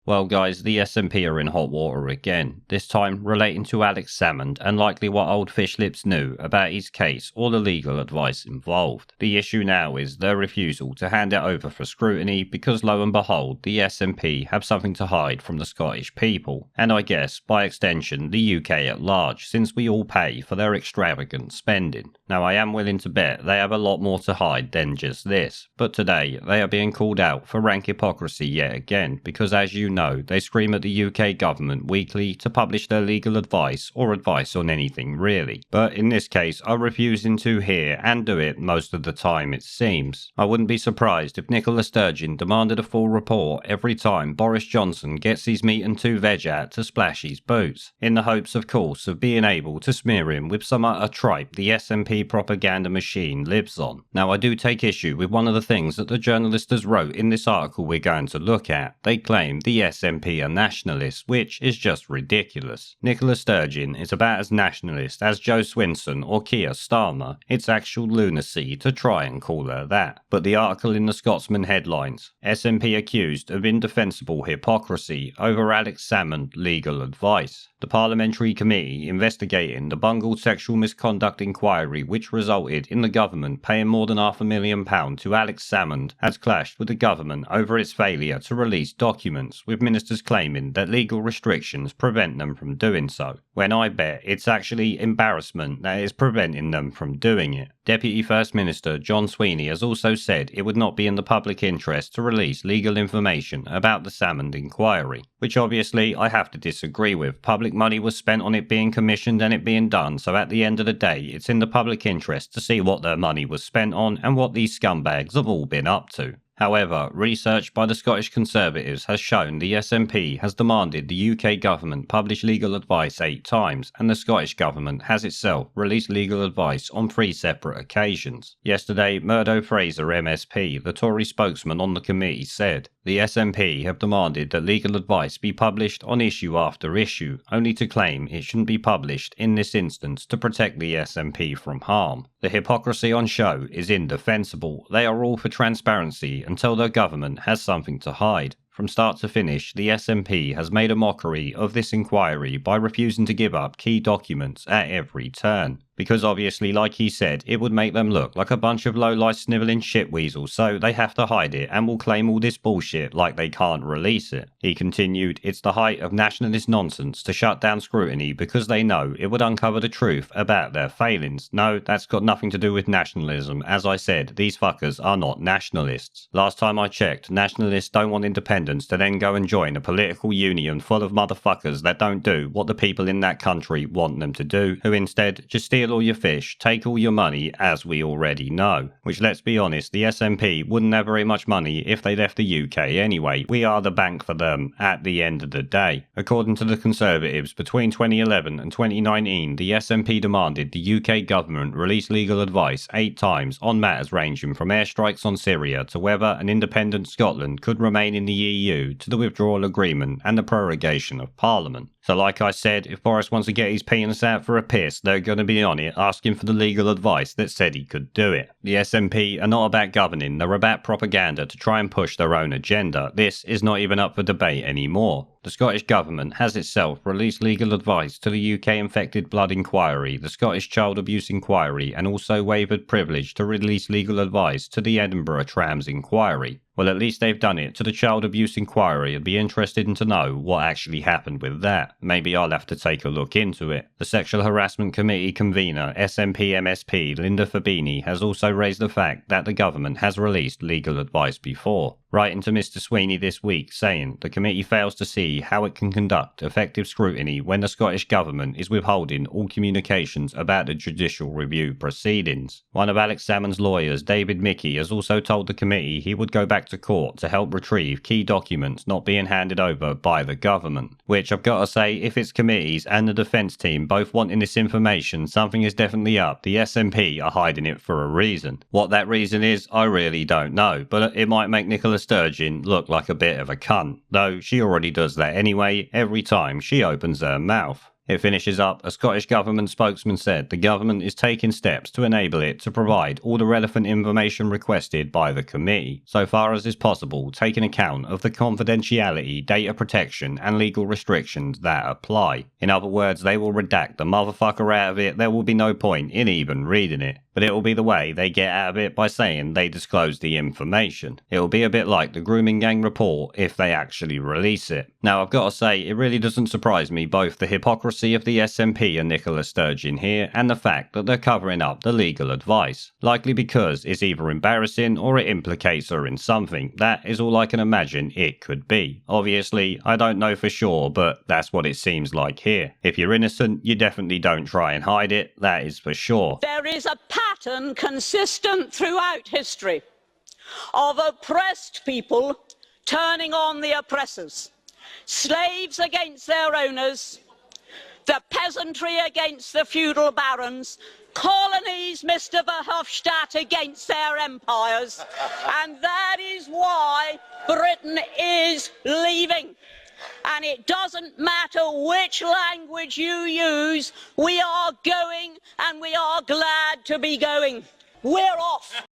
Well guys, the SNP are in hot water again, this time relating to Alex Salmond and likely what old fish lips knew about his case or the legal advice involved. The issue now is their refusal to hand it over for scrutiny because lo and behold, the SNP have something to hide from the Scottish people, and I guess, by extension, the UK at large, since we all pay for their extravagant spending. Now I am willing to bet they have a lot more to hide than just this, but today they are being called out for rank hypocrisy yet again because as you know, they scream at the UK government weekly to publish their legal advice or advice on anything really, but in this case are refusing to hear and do it most of the time it seems. I wouldn't be surprised if Nicola Sturgeon demanded a full report every time Boris Johnson gets his meat and two veg out to splash his boots, in the hopes of course of being able to smear him with some utter tripe the SNP propaganda machine lives on. Now I do take issue with one of the things that the journalist has wrote in this article we're going to look at. They claim the SNP are nationalists, which is just ridiculous. Nicola Sturgeon is about as nationalist as Joe Swinson or Keir Starmer. It's actual lunacy to try and call her that. But the article in the Scotsman headlines, SNP accused of indefensible hypocrisy over Alex Salmond legal advice. The Parliamentary Committee investigating the bungled sexual misconduct inquiry which resulted in the government paying more than £500,000 to Alex Salmond has clashed with the government over its failure to release documents, with ministers claiming that legal restrictions prevent them from doing so, when I bet it's actually embarrassment that is preventing them from doing it. Deputy First Minister John Sweeney has also said it would not be in the public interest to release legal information about the Salmond inquiry, which obviously I have to disagree with. Public money was spent on it being commissioned and it being done, so at the end of the day it's in the public interest to see what their money was spent on and what these scumbags have all been up to. However, research by the Scottish Conservatives has shown the SNP has demanded the UK government publish legal advice 8 times, and the Scottish government has itself released legal advice on 3 separate occasions. Yesterday, Murdo Fraser MSP, the Tory spokesman on the committee, said, "The SNP have demanded that legal advice be published on issue after issue, only to claim it shouldn't be published in this instance to protect the SNP from harm. The hypocrisy on show is indefensible. They are all for transparency until their government has something to hide. From start to finish, the SNP has made a mockery of this inquiry by refusing to give up key documents at every turn. Because obviously, like he said, it would make them look like a bunch of low-life snivelling shitweasels, so they have to hide it and will claim all this bullshit like they can't release it." He continued, "It's the height of nationalist nonsense to shut down scrutiny because they know it would uncover the truth about their failings. No, that's got nothing to do with nationalism. As I said, these fuckers are not nationalists. Last time I checked, nationalists don't want independence to then go and join a political union full of motherfuckers that don't do what the people in that country want them to do, who instead just steal all your fish, take all your money, as we already know. Which, let's be honest, the SNP wouldn't have very much money if they left the UK anyway. We are the bank for them at the end of the day." According to the Conservatives, between 2011 and 2019, the SNP demanded the UK government release legal advice 8 times on matters ranging from airstrikes on Syria to whether an independent Scotland could remain in the EU to the withdrawal agreement and the prorogation of Parliament. So like I said, if Boris wants to get his penis out for a piss, they're going to be on it asking for the legal advice that said he could do it. The SNP are not about governing, they're about propaganda to try and push their own agenda. This is not even up for debate anymore. The Scottish Government has itself released legal advice to the UK Infected Blood Inquiry, the Scottish Child Abuse Inquiry, and also waived privilege to release legal advice to the Edinburgh Trams Inquiry. Well, at least they've done it to the Child Abuse Inquiry. I'd be interested to know what actually happened with that. Maybe I'll have to take a look into it. The Sexual Harassment Committee convener, SNP MSP Linda Fabini, has also raised the fact that the government has released legal advice before, writing to Mr Sweeney this week saying the committee fails to see how it can conduct effective scrutiny when the Scottish Government is withholding all communications about the judicial review proceedings. One of Alex Salmond's lawyers, David Mickey, has also told the committee he would go back to court to help retrieve key documents not being handed over by the government. Which I've got to say, if it's committees and the defence team both wanting this information, something is definitely up. The SNP are hiding it for a reason. What that reason is, I really don't know, but it might make Nicola Sturgeon look like a bit of a cunt, though she already does that anyway every time she opens her mouth. It finishes up, a Scottish government spokesman said the government is taking steps to enable it to provide all the relevant information requested by the committee, so far as is possible, taking account of the confidentiality, data protection and legal restrictions that apply. In other words, they will redact the motherfucker out of it. There will be no point in even reading it. But it will be the way they get out of it by saying they disclose the information. It will be a bit like the grooming gang report if they actually release it. Now I've got to say, it really doesn't surprise me both the hypocrisy of the SNP and Nicola Sturgeon here and the fact that they're covering up the legal advice. Likely because it's either embarrassing or it implicates her in something. That is all I can imagine it could be. Obviously, I don't know for sure, but that's what it seems like here. If you're innocent, you definitely don't try and hide it, that is for sure. There is a pattern consistent throughout history of oppressed people turning on the oppressors, slaves against their owners, the peasantry against the feudal barons, colonies, Mr. Verhofstadt, against their empires, and that is why Britain is leaving. And it doesn't matter which language you use, we are going and we are glad to be going. We're off.